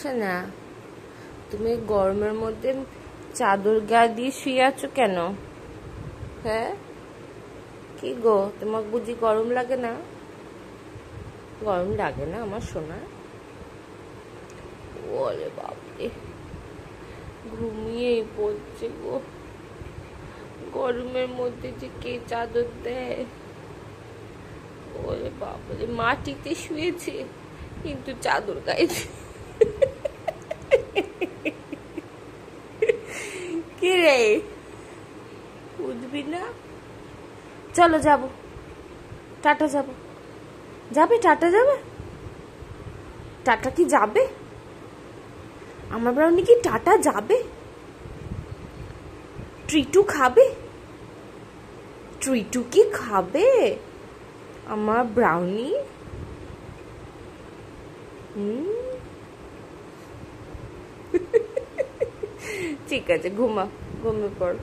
শোনা, তুমি গরমের মধ্যে চাদর গায়ে দিয়ে শুয়ে আছো কেন? হ্যাঁ, কি গো, তোমার বুঝি গরম লাগে না? গরম লাগে না আমার সোনা? ওরে বাপরে, ঘুমিয়েই পড়ছে গো। গরমের মধ্যে যে কে চাদর দেয়? ওরে বাপরে, মাটিতে শুয়েছে কিন্তু চাদর গায়ে। কি রে, উঠবি না? চলো যাবো, টাটা যাবো। যাবে? টাটা যাবে? টাটা কি যাবে? আমার ব্রাউনি কি টাটা যাবে? ট্রিটু খাবে? ট্রিটু কি খাবে আমার ব্রাউনি? ঠিক আছে, ঘুমা, ঘুমিয়ে পড়।